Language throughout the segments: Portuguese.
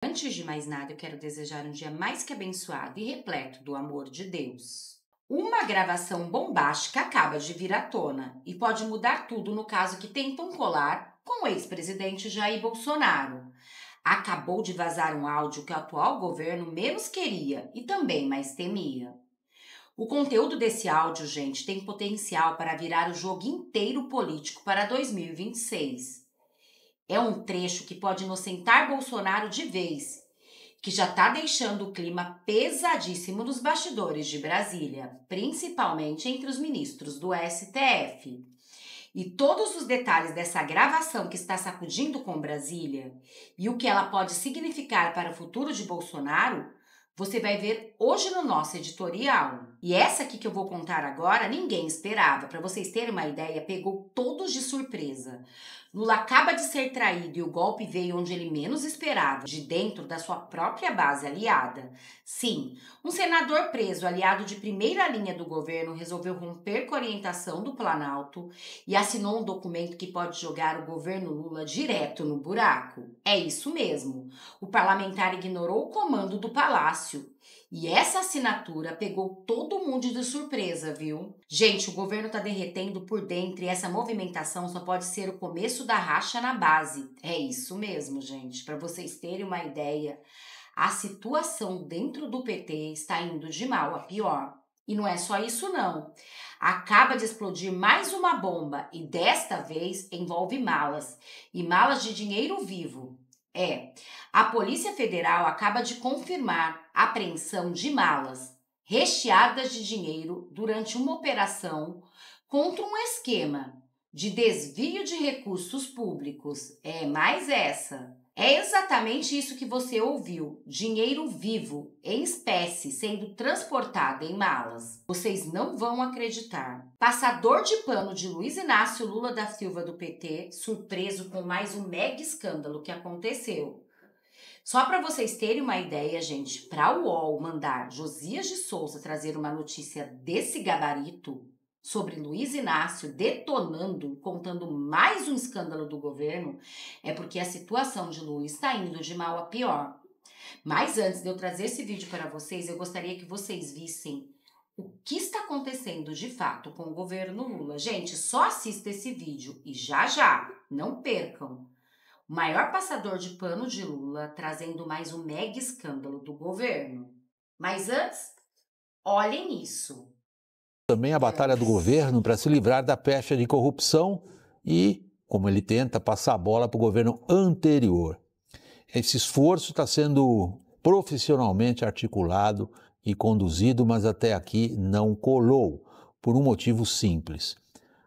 Antes de mais nada, eu quero desejar um dia mais que abençoado e repleto do amor de Deus. Uma gravação bombástica acaba de vir à tona e pode mudar tudo no caso que tentam colar com o ex-presidente Jair Bolsonaro. Acabou de vazar um áudio que o atual governo menos queria e também mais temia. O conteúdo desse áudio, gente, tem potencial para virar o jogo inteiro político para 2026. É um trecho que pode inocentar Bolsonaro de vez, que já está deixando o clima pesadíssimo nos bastidores de Brasília, principalmente entre os ministros do STF. E todos os detalhes dessa gravação que está sacudindo com Brasília e o que ela pode significar para o futuro de Bolsonaro, você vai ver hoje no nosso editorial. E essa aqui que eu vou contar agora, ninguém esperava. Para vocês terem uma ideia, pegou todos de surpresa. Lula acaba de ser traído e o golpe veio onde ele menos esperava, de dentro da sua própria base aliada. Sim, um senador preso, aliado de primeira linha do governo, resolveu romper com a orientação do Planalto e assinou um documento que pode jogar o governo Lula direto no buraco. É isso mesmo. O parlamentar ignorou o comando do Palácio. E essa assinatura pegou todo mundo de surpresa, viu? Gente, o governo tá derretendo por dentro e essa movimentação só pode ser o começo da racha na base. É isso mesmo, gente. Para vocês terem uma ideia, a situação dentro do PT está indo de mal a pior. E não é só isso, não. Acaba de explodir mais uma bomba e desta vez envolve malas. E malas de dinheiro vivo. A Polícia Federal acaba de confirmar a apreensão de malas recheadas de dinheiro durante uma operação contra um esquema de desvio de recursos públicos. Mais essa. É exatamente isso que você ouviu, dinheiro vivo, em espécie, sendo transportado em malas. Vocês não vão acreditar. Passador de pano de Luiz Inácio Lula da Silva do PT, surpreso com mais um mega escândalo que aconteceu. Só para vocês terem uma ideia, gente, para o UOL mandar Josias de Souza trazer uma notícia desse gabarito sobre Luiz Inácio detonando, contando mais um escândalo do governo, é porque a situação de Luiz está indo de mal a pior. Mas antes de eu trazer esse vídeo para vocês, eu gostaria que vocês vissem o que está acontecendo de fato com o governo Lula. Gente, só assista esse vídeo e já, não percam. O maior passador de pano de Lula trazendo mais um mega escândalo do governo. Mas antes, olhem isso. Também a batalha do governo para se livrar da pecha de corrupção e, como ele tenta, passar a bola para o governo anterior. Esse esforço está sendo profissionalmente articulado e conduzido, mas até aqui não colou, por um motivo simples.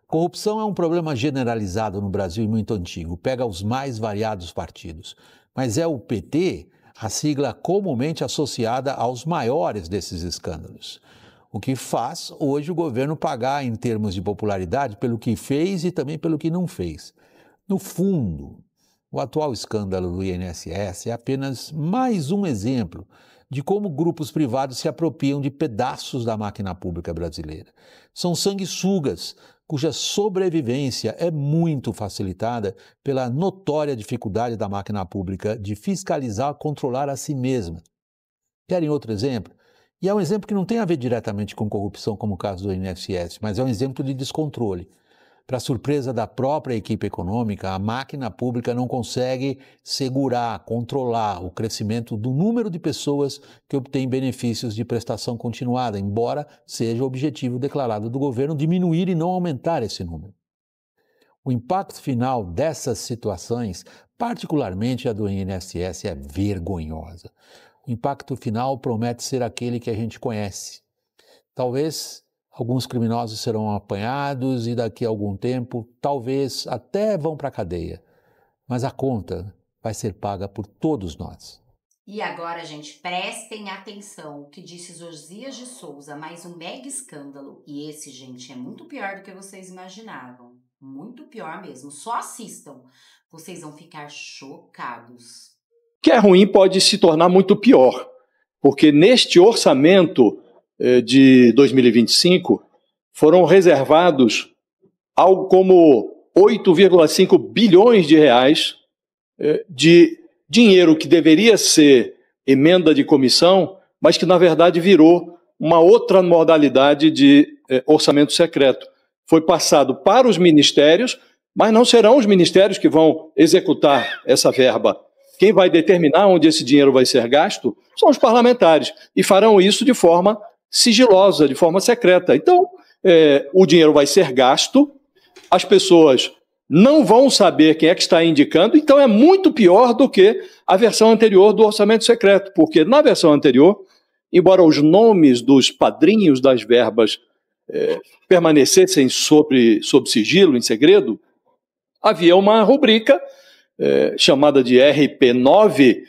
Corrupção é um problema generalizado no Brasil e muito antigo, pega os mais variados partidos, mas é o PT a sigla comumente associada aos maiores desses escândalos. O que faz hoje o governo pagar em termos de popularidade pelo que fez e também pelo que não fez. No fundo, o atual escândalo do INSS é apenas mais um exemplo de como grupos privados se apropriam de pedaços da máquina pública brasileira. São sanguessugas cuja sobrevivência é muito facilitada pela notória dificuldade da máquina pública de fiscalizar, controlar a si mesma. Querem outro exemplo? E é um exemplo que não tem a ver diretamente com corrupção, como o caso do INSS, mas é um exemplo de descontrole. Para surpresa da própria equipe econômica, a máquina pública não consegue segurar, controlar o crescimento do número de pessoas que obtêm benefícios de prestação continuada, embora seja o objetivo declarado do governo diminuir e não aumentar esse número. O impacto final dessas situações, particularmente a do INSS, é vergonhosa. O impacto final promete ser aquele que a gente conhece. Talvez alguns criminosos serão apanhados e daqui a algum tempo, talvez até vão para a cadeia. Mas a conta vai ser paga por todos nós. E agora, gente, prestem atenção o que disse Josias de Souza, mais um mega escândalo. E esse, gente, é muito pior do que vocês imaginavam. Muito pior mesmo. Só assistam. Vocês vão ficar chocados. O que é ruim pode se tornar muito pior, porque neste orçamento de 2025 foram reservados algo como 8,5 bilhões de reais de dinheiro que deveria ser emenda de comissão, mas que na verdade virou uma outra modalidade de orçamento secreto. Foi passado para os ministérios, mas não serão os ministérios que vão executar essa verba. Quem vai determinar onde esse dinheiro vai ser gasto são os parlamentares, e farão isso de forma sigilosa, de forma secreta. Então, o dinheiro vai ser gasto, as pessoas não vão saber quem é que está indicando, então é muito pior do que a versão anterior do orçamento secreto, porque na versão anterior, embora os nomes dos padrinhos das verbas permanecessem sob sigilo, em segredo, havia uma rubrica chamada de RP9,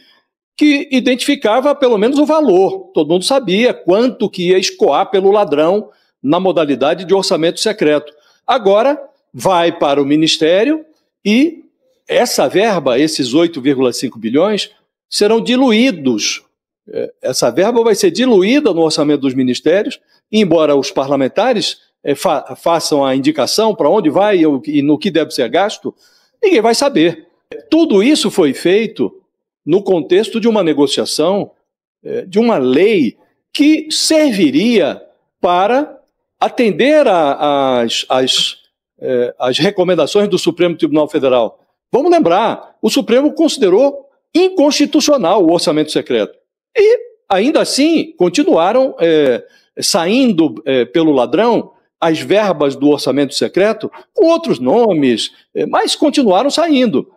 que identificava pelo menos o valor. Todo mundo sabia quanto que ia escoar pelo ladrão na modalidade de orçamento secreto. Agora vai para o Ministério e essa verba, esses 8,5 bilhões, serão diluídos. Essa verba vai ser diluída no orçamento dos ministérios, embora os parlamentares façam a indicação para onde vai e no que deve ser gasto, ninguém vai saber. Tudo isso foi feito no contexto de uma negociação, de uma lei que serviria para atender às recomendações do Supremo Tribunal Federal. Vamos lembrar, o Supremo considerou inconstitucional o orçamento secreto. E, ainda assim, continuaram saindo pelo ladrão as verbas do orçamento secreto com outros nomes, mas continuaram saindo.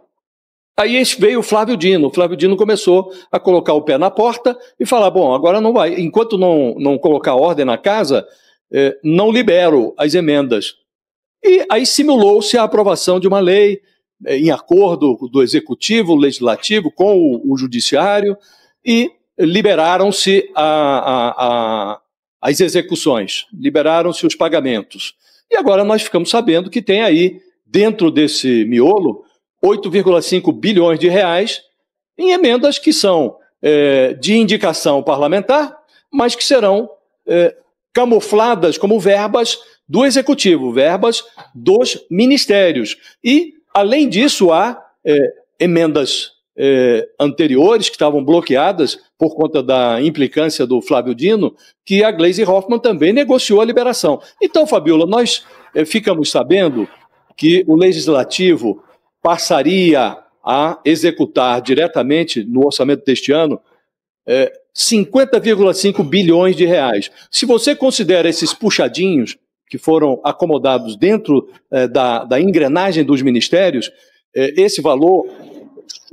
Aí veio o Flávio Dino. O Flávio Dino começou a colocar o pé na porta e falar, bom, agora não vai, enquanto não colocar ordem na casa, não libero as emendas. E aí simulou-se a aprovação de uma lei em acordo do Executivo, Legislativo, com o Judiciário, e liberaram-se as execuções, liberaram-se os pagamentos. E agora nós ficamos sabendo que tem aí, dentro desse miolo, 8,5 bilhões de reais em emendas que são de indicação parlamentar, mas que serão camufladas como verbas do Executivo, verbas dos ministérios. E, além disso, há emendas anteriores que estavam bloqueadas por conta da implicância do Flávio Dino, que a Gleisi Hoffmann também negociou a liberação. Então, Fabiola, nós ficamos sabendo que o Legislativo passaria a executar diretamente no orçamento deste ano 50,5 bilhões de reais. Se você considera esses puxadinhos que foram acomodados dentro da engrenagem dos ministérios, esse valor,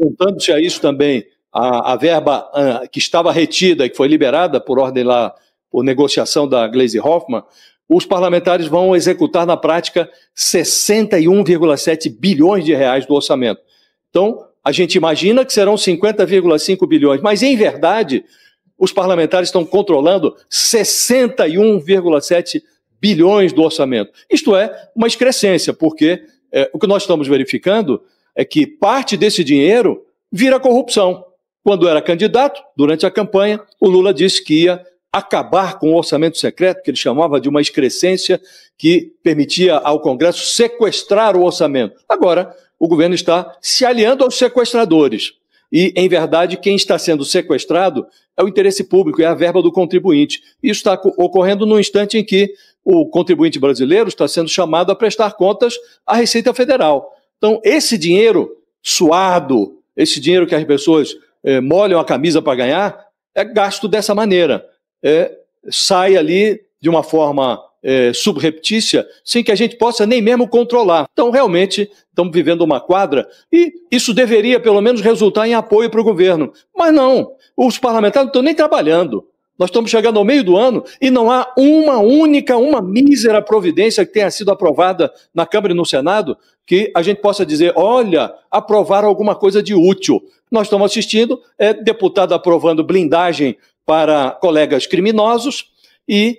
juntando-se a isso também a verba que estava retida e que foi liberada por ordem lá, por negociação da Gleisi Hoffmann, os parlamentares vão executar na prática 61,7 bilhões de reais do orçamento. Então, a gente imagina que serão 50,5 bilhões, mas em verdade, os parlamentares estão controlando 61,7 bilhões do orçamento. Isto é uma excrescência, porque o que nós estamos verificando é que parte desse dinheiro vira corrupção. Quando era candidato, durante a campanha, o Lula disse que ia acabar com o orçamento secreto, que ele chamava de uma excrescência que permitia ao Congresso sequestrar o orçamento. Agora, o governo está se aliando aos sequestradores. E, em verdade, quem está sendo sequestrado é o interesse público, é a verba do contribuinte. Isso está ocorrendo no instante em que o contribuinte brasileiro está sendo chamado a prestar contas à Receita Federal. Então, esse dinheiro suado, esse dinheiro que as pessoas molham a camisa para ganhar, é gasto dessa maneira. Sai ali de uma forma subreptícia, sem que a gente possa nem mesmo controlar. Então, realmente, estamos vivendo uma quadra e isso deveria, pelo menos, resultar em apoio para o governo. Mas não, os parlamentares não estão nem trabalhando. Nós estamos chegando ao meio do ano e não há uma mísera providência que tenha sido aprovada na Câmara e no Senado que a gente possa dizer, olha, aprovaram alguma coisa de útil. Nós estamos assistindo deputado aprovando blindagem para colegas criminosos e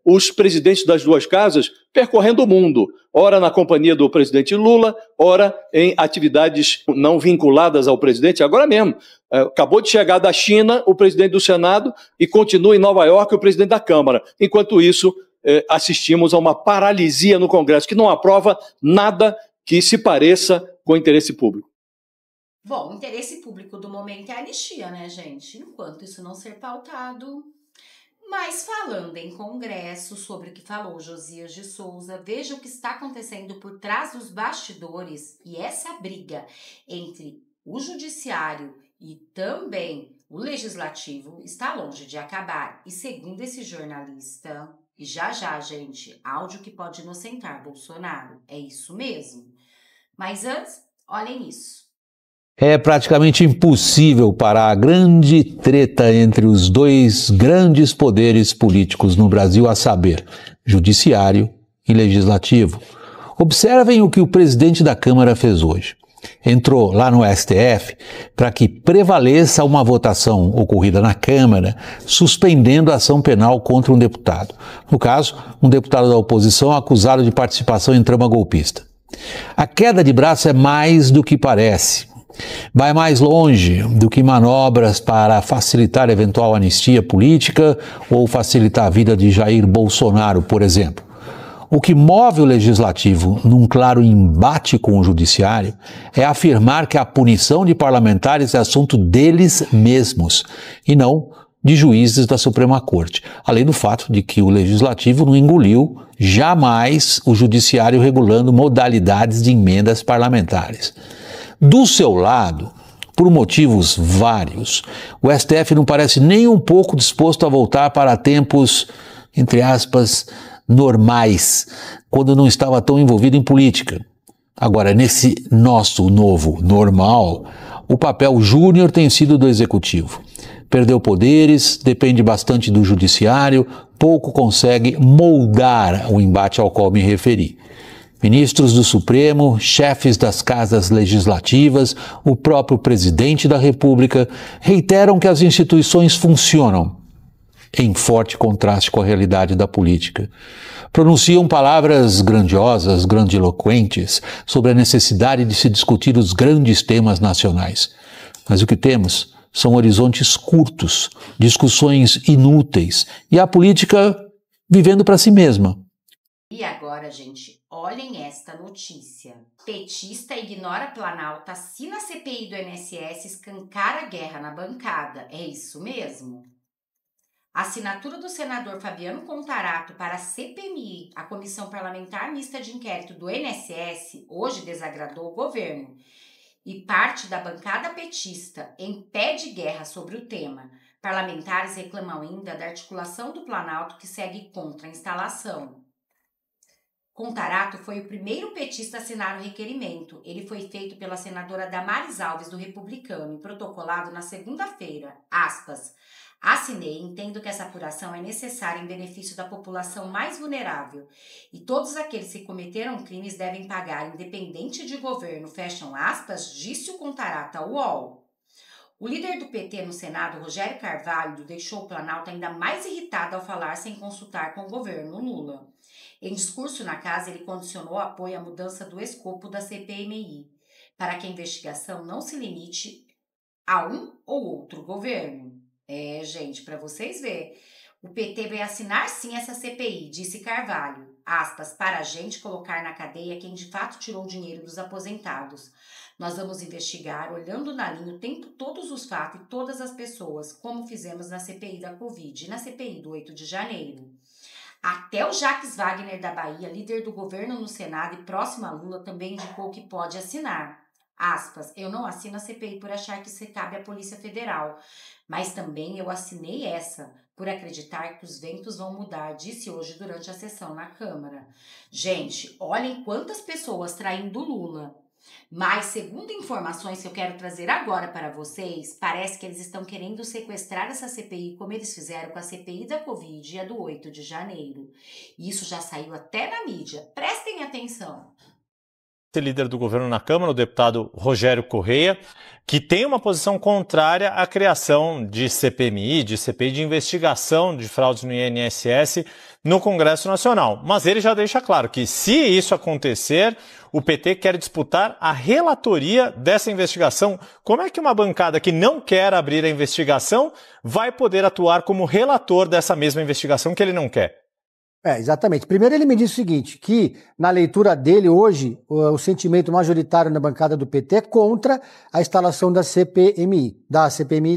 os presidentes das duas casas percorrendo o mundo, ora na companhia do presidente Lula, ora em atividades não vinculadas ao presidente. Agora mesmo, acabou de chegar da China o presidente do Senado e continua em Nova York o presidente da Câmara. Enquanto isso, assistimos a uma paralisia no Congresso, que não aprova nada que se pareça com o interesse público. Bom, o interesse público do momento é a anistia, né, gente? Enquanto isso não ser pautado. Mas falando em Congresso, sobre o que falou Josias de Souza, veja o que está acontecendo por trás dos bastidores e essa briga entre o Judiciário e também o Legislativo está longe de acabar. E segundo esse jornalista, e já, gente, áudio que pode inocentar Bolsonaro, é isso mesmo. Mas antes, olhem isso. É praticamente impossível parar a grande treta entre os dois grandes poderes políticos no Brasil, a saber, judiciário e legislativo. Observem o que o presidente da Câmara fez hoje. Entrou lá no STF para que prevaleça uma votação ocorrida na Câmara, suspendendo a ação penal contra um deputado. No caso, um deputado da oposição acusado de participação em trama golpista. A queda de braço é mais do que parece. Vai mais longe do que manobras para facilitar eventual anistia política ou facilitar a vida de Jair Bolsonaro, por exemplo. O que move o Legislativo num claro embate com o Judiciário é afirmar que a punição de parlamentares é assunto deles mesmos e não de juízes da Suprema Corte, além do fato de que o Legislativo não engoliu jamais o Judiciário regulando modalidades de emendas parlamentares. Do seu lado, por motivos vários, o STF não parece nem um pouco disposto a voltar para tempos, entre aspas, normais, quando não estava tão envolvido em política. Agora, nesse nosso novo normal, o papel júnior tem sido do Executivo. Perdeu poderes, depende bastante do Judiciário, pouco consegue moldar o embate ao qual me referi. Ministros do Supremo, chefes das casas legislativas, o próprio presidente da República reiteram que as instituições funcionam, em forte contraste com a realidade da política. Pronunciam palavras grandiosas, grandiloquentes, sobre a necessidade de se discutir os grandes temas nacionais. Mas o que temos são horizontes curtos, discussões inúteis e a política vivendo para si mesma. E agora, gente, olhem esta notícia. Petista ignora Planalto, assina a CPI do INSS, escancara a guerra na bancada. É isso mesmo? A assinatura do senador Fabiano Contarato para a CPMI, a Comissão Parlamentar Mista de Inquérito do INSS, hoje desagradou o governo. E parte da bancada petista, em pé de guerra sobre o tema. Parlamentares reclamam ainda da articulação do Planalto que segue contra a instalação. Contarato foi o primeiro petista a assinar o requerimento. Ele foi feito pela senadora Damares Alves, do Republicano, e protocolado na segunda-feira. Aspas. Assinei e entendo que essa apuração é necessária em benefício da população mais vulnerável e todos aqueles que cometeram crimes devem pagar, independente de governo, fecham aspas, disse o Contarato ao UOL. O líder do PT no Senado, Rogério Carvalho, deixou o Planalto ainda mais irritado ao falar sem consultar com o governo Lula. Em discurso na casa, ele condicionou apoio à mudança do escopo da CPMI, para que a investigação não se limite a um ou outro governo. Gente, para vocês verem, o PT vai assinar sim essa CPI, disse Carvalho, aspas, para a gente colocar na cadeia quem de fato tirou o dinheiro dos aposentados. Nós vamos investigar, olhando na linha o tempo todos os fatos e todas as pessoas, como fizemos na CPI da Covid e na CPI do 8 de janeiro. Até o Jacques Wagner da Bahia, líder do governo no Senado e próximo a Lula, também indicou que pode assinar. Aspas, eu não assino a CPI por achar que isso cabe à Polícia Federal, mas também eu assinei essa por acreditar que os ventos vão mudar, disse hoje durante a sessão na Câmara. Gente, olhem quantas pessoas traindo Lula. Mas, segundo informações que eu quero trazer agora para vocês, parece que eles estão querendo sequestrar essa CPI como eles fizeram com a CPI da Covid e a do 8 de janeiro. Isso já saiu até na mídia. Prestem atenção. Líder do governo na Câmara, o deputado Rogério Correia, que tem uma posição contrária à criação de CPMI, de CPI de investigação de fraudes no INSS no Congresso Nacional. Mas ele já deixa claro que, se isso acontecer, o PT quer disputar a relatoria dessa investigação. Como é que uma bancada que não quer abrir a investigação vai poder atuar como relator dessa mesma investigação que ele não quer? Exatamente. Primeiro ele me disse o seguinte, que na leitura dele hoje, o sentimento majoritário na bancada do PT é contra a instalação da CPMI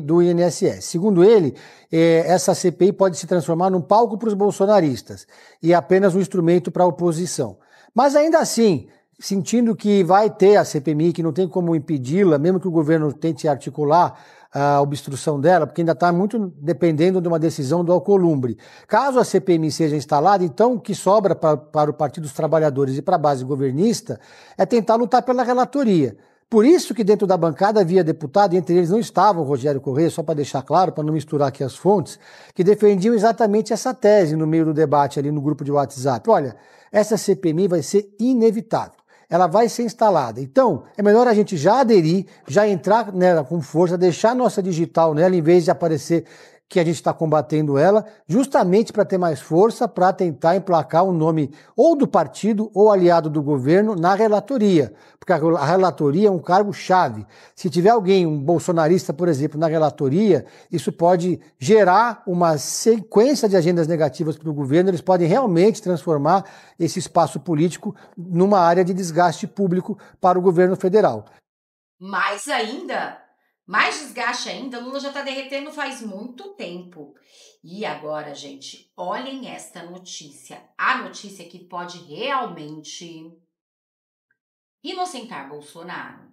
do INSS. Segundo ele, essa CPI pode se transformar num palco para os bolsonaristas e apenas um instrumento para a oposição. Mas ainda assim, sentindo que vai ter a CPMI, que não tem como impedi-la, mesmo que o governo tente articular a obstrução dela, porque ainda está muito dependendo de uma decisão do Alcolumbre. Caso a CPMI seja instalada, então o que sobra para o Partido dos Trabalhadores e para a base governista é tentar lutar pela relatoria. Por isso que dentro da bancada havia deputado, e entre eles não estava o Rogério Correia, só para deixar claro, para não misturar aqui as fontes, que defendiam exatamente essa tese no meio do debate ali no grupo de WhatsApp. Olha, essa CPMI vai ser inevitável. Ela vai ser instalada. Então, é melhor a gente já aderir, já entrar nela com força, deixar nossa digital nela, em vez de aparecer que a gente está combatendo ela, justamente para ter mais força, para tentar emplacar um nome ou do partido ou aliado do governo na relatoria. Porque a relatoria é um cargo-chave. Se tiver alguém, um bolsonarista, por exemplo, na relatoria, isso pode gerar uma sequência de agendas negativas para o governo, eles podem realmente transformar esse espaço político numa área de desgaste público para o governo federal. Mais desgaste ainda, Lula já está derretendo faz muito tempo. E agora, gente, olhem esta notícia. A notícia que pode realmente inocentar Bolsonaro.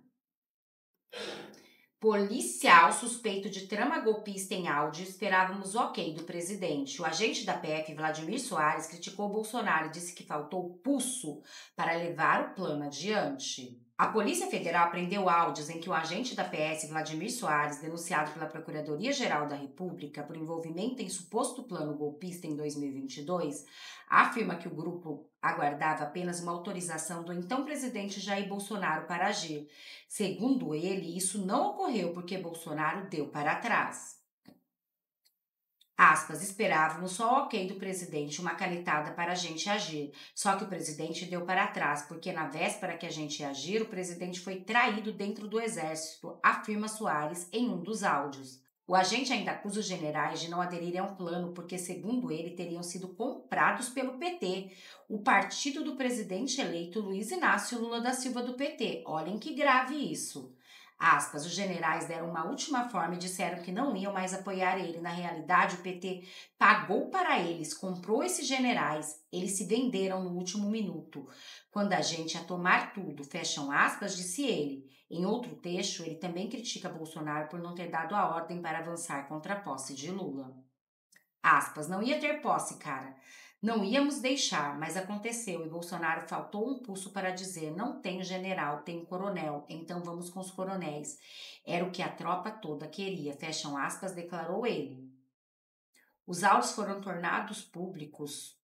Policial suspeito de trama golpista em áudio esperávamos ok do presidente. O agente da PF, Vladimir Soares, criticou Bolsonaro e disse que faltou pulso para levar o plano adiante. A Polícia Federal prendeu áudios em que o agente da PS, Vladimir Soares, denunciado pela Procuradoria-Geral da República por envolvimento em suposto plano golpista em 2022, afirma que o grupo aguardava apenas uma autorização do então presidente Jair Bolsonaro para agir. Segundo ele, isso não ocorreu porque Bolsonaro deu para trás. Aspas, esperávamos só o ok do presidente, uma canetada para a gente agir. Só que o presidente deu para trás, porque na véspera que a gente ia agir, o presidente foi traído dentro do exército, afirma Soares em um dos áudios. O agente ainda acusa os generais de não aderirem ao plano, porque, segundo ele, teriam sido comprados pelo PT, o partido do presidente eleito Luiz Inácio Lula da Silva do PT. Olhem que grave isso. Aspas, os generais deram uma última forma e disseram que não iam mais apoiar ele. Na realidade, o PT pagou para eles, comprou esses generais. Eles se venderam no último minuto. Quando a gente ia tomar tudo, fecham aspas, disse ele. Em outro trecho, ele também critica Bolsonaro por não ter dado a ordem para avançar contra a posse de Lula. Aspas, não ia ter posse, cara. Não íamos deixar, mas aconteceu e Bolsonaro faltou um pulso para dizer não tenho general, tenho coronel, então vamos com os coronéis. Era o que a tropa toda queria, fecham aspas, declarou ele. Os autos foram tornados públicos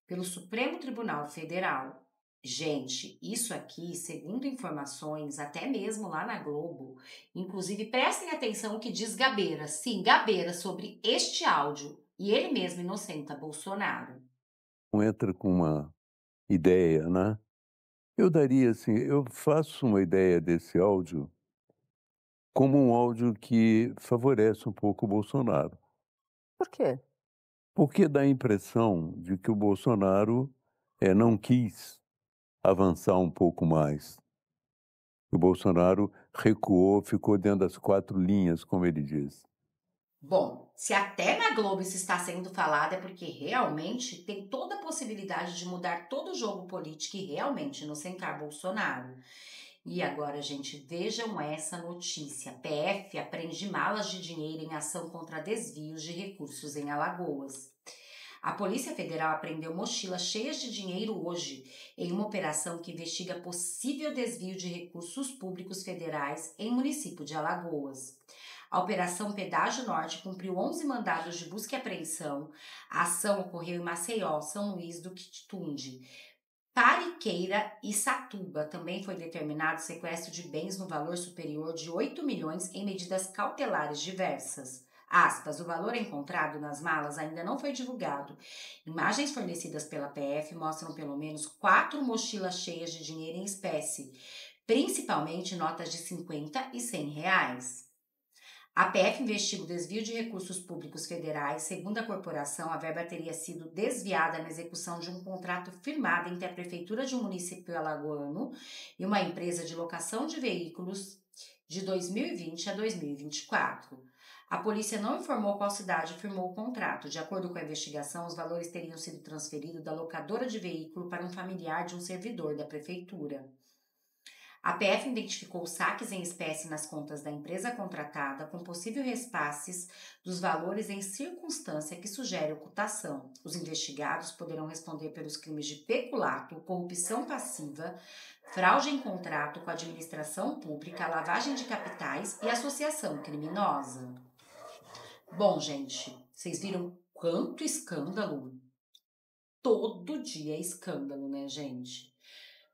pelo Supremo Tribunal Federal. Gente, isso aqui, segundo informações, até mesmo lá na Globo, inclusive prestem atenção o que diz Gabeira, sim, Gabeira, sobre este áudio, e ele mesmo inocenta Bolsonaro. Entra com uma ideia, né? Eu daria assim, eu faço uma ideia desse áudio como um áudio que favorece um pouco o Bolsonaro. Por quê? Porque dá a impressão de que o Bolsonaro não quis avançar um pouco mais. O Bolsonaro recuou, ficou dentro das 4 linhas, como ele diz. Bom, se até na Globo isso está sendo falado é porque realmente tem toda a possibilidade de mudar todo o jogo político e realmente inocentar Bolsonaro. E agora, gente, vejam essa notícia. PF apreende malas de dinheiro em ação contra desvios de recursos em Alagoas. A Polícia Federal apreendeu mochilas cheias de dinheiro hoje em uma operação que investiga possível desvio de recursos públicos federais em município de Alagoas. A Operação Pedágio Norte cumpriu 11 mandados de busca e apreensão. A ação ocorreu em Maceió, São Luís do Quitunde, Pariqueira e Satuba. Também foi determinado sequestro de bens no valor superior de 8 milhões em medidas cautelares diversas. Aspas, o valor encontrado nas malas ainda não foi divulgado. Imagens fornecidas pela PF mostram pelo menos 4 mochilas cheias de dinheiro em espécie, principalmente notas de 50 e 100 reais. A PF investiga o desvio de recursos públicos federais. Segundo a corporação, a verba teria sido desviada na execução de um contrato firmado entre a Prefeitura de um município alagoano e uma empresa de locação de veículos de 2020 a 2024. A polícia não informou qual cidade firmou o contrato. De acordo com a investigação, os valores teriam sido transferidos da locadora de veículo para um familiar de um servidor da prefeitura. A PF identificou saques em espécie nas contas da empresa contratada com possível repasses dos valores em circunstância que sugere ocultação. Os investigados poderão responder pelos crimes de peculato, corrupção passiva, fraude em contrato com a administração pública, lavagem de capitais e associação criminosa. Bom, gente, vocês viram quanto escândalo? Todo dia é escândalo, né, gente?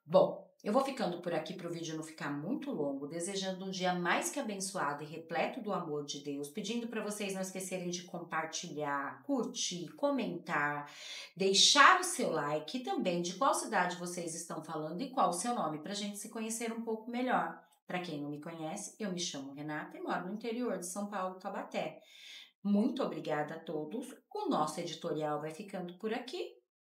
Bom, eu vou ficando por aqui para o vídeo não ficar muito longo, desejando um dia mais que abençoado e repleto do amor de Deus, pedindo para vocês não esquecerem de compartilhar, curtir, comentar, deixar o seu like e também de qual cidade vocês estão falando e qual o seu nome, para a gente se conhecer um pouco melhor. Para quem não me conhece, eu me chamo Renata e moro no interior de São Paulo, Taubaté. Muito obrigada a todos, o nosso editorial vai ficando por aqui.